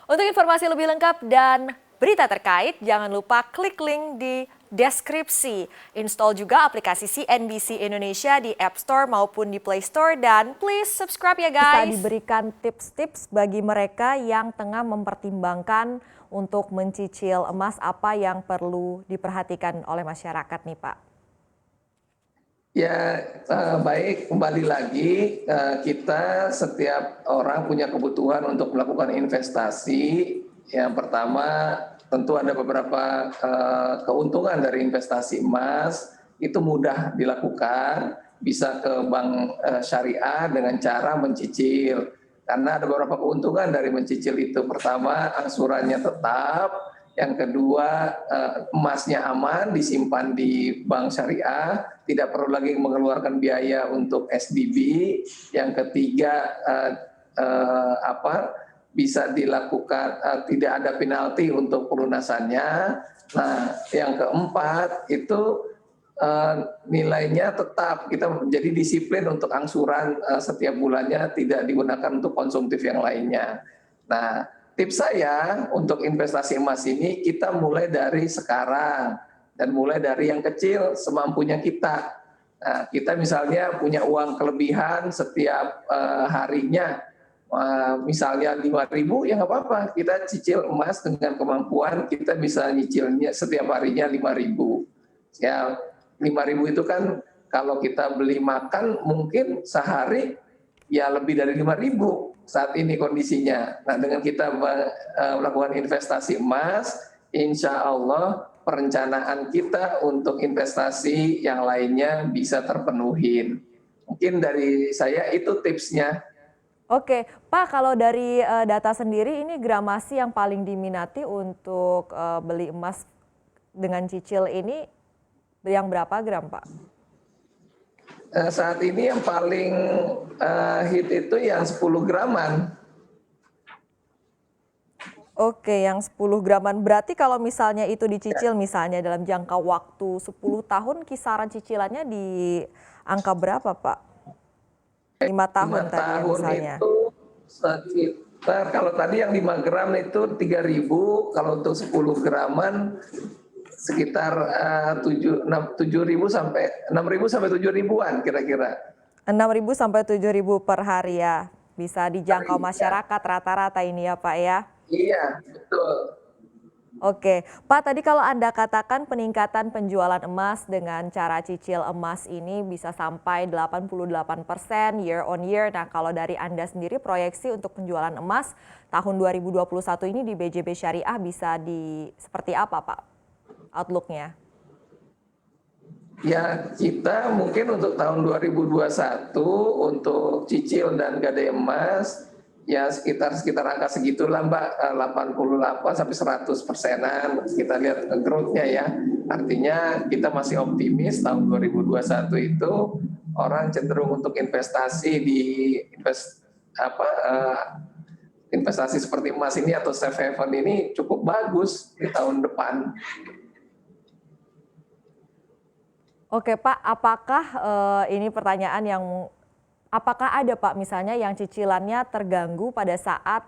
Untuk informasi lebih lengkap dan berita terkait, jangan lupa klik link di deskripsi. Install juga aplikasi CNBC Indonesia di App Store maupun di Play Store dan please subscribe ya guys. Bisa diberikan tips-tips bagi mereka yang tengah mempertimbangkan untuk mencicil emas, apa yang perlu diperhatikan oleh masyarakat nih Pak? Ya, baik, kembali lagi kita setiap orang punya kebutuhan untuk melakukan investasi. Yang pertama tentu ada beberapa keuntungan dari investasi emas, itu mudah dilakukan, bisa ke bank syariah dengan cara mencicil. Karena ada beberapa keuntungan dari mencicil itu. Pertama, angsurannya tetap. Yang kedua, emasnya aman, disimpan di bank syariah, tidak perlu lagi mengeluarkan biaya untuk SDB. Yang ketiga, bisa dilakukan, tidak ada penalti untuk pelunasannya. Nah, yang keempat itu nilainya tetap, kita menjadi disiplin untuk angsuran setiap bulannya, tidak digunakan untuk konsumtif yang lainnya. Nah, tips saya untuk investasi emas ini, kita mulai dari sekarang dan mulai dari yang kecil semampunya kita. Nah, kita misalnya punya uang kelebihan setiap harinya, misalnya 5.000 ya nggak apa-apa, kita cicil emas dengan kemampuan kita bisa nyicilnya setiap harinya 5.000. Ya 5.000 itu kan kalau kita beli makan mungkin sehari ya lebih dari 5.000 saat ini kondisinya. Nah, dengan kita melakukan investasi emas, insya Allah perencanaan kita untuk investasi yang lainnya bisa terpenuhi. Mungkin dari saya itu tipsnya. Oke, Pak, kalau dari data sendiri ini gramasi yang paling diminati untuk beli emas dengan cicil ini yang berapa gram, Pak? Saat ini yang paling hit itu yang 10 graman. Oke, yang 10 graman. Berarti kalau misalnya itu dicicil misalnya dalam jangka waktu 10 tahun, kisaran cicilannya di angka berapa, Pak? 5 tahun 5 tadi ya tahun misalnya. itu sekitar, kalau tadi yang 5 gram itu 3.000, kalau untuk 10 graman sekitar 7.000 sampai 6.000 sampai 7.000-an kira-kira. 6.000 sampai 7.000 per hari ya. Bisa dijangkau masyarakat rata-rata ini ya Pak ya. Iya, betul. Oke, Pak, tadi kalau Anda katakan peningkatan penjualan emas dengan cara cicil emas ini bisa sampai 88% year on year. Nah, kalau dari Anda sendiri proyeksi untuk penjualan emas tahun 2021 ini di BJB Syariah bisa seperti apa, Pak? Outlook-nya? Ya, kita mungkin untuk tahun 2021 untuk cicil dan gadai emas ya sekitar angka segitulah Mbak, 88 sampai 100%-an kita lihat growth-nya ya. Artinya kita masih optimis tahun 2021 itu orang cenderung untuk investasi di investasi seperti emas ini atau safe haven ini cukup bagus di tahun depan. Oke Pak, apakah ini pertanyaan yang apakah ada Pak misalnya yang cicilannya terganggu pada saat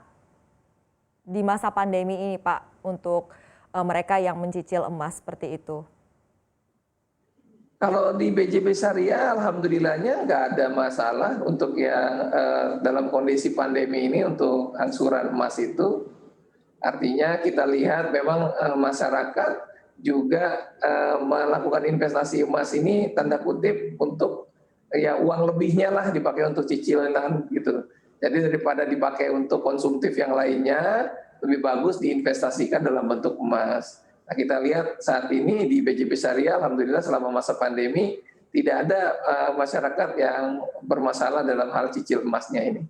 di masa pandemi ini Pak untuk mereka yang mencicil emas seperti itu? Kalau di BJB Syariah, alhamdulillahnya nggak ada masalah untuk yang dalam kondisi pandemi ini untuk angsuran emas itu. Artinya kita lihat memang masyarakat juga melakukan investasi emas ini tanda kutip untuk ya uang lebihnya lah dipakai untuk cicilan gitu. Jadi daripada dipakai untuk konsumtif yang lainnya, lebih bagus diinvestasikan dalam bentuk emas. Nah, kita lihat saat ini di BJB Syariah, alhamdulillah selama masa pandemi tidak ada masyarakat yang bermasalah dalam hal cicil emasnya ini.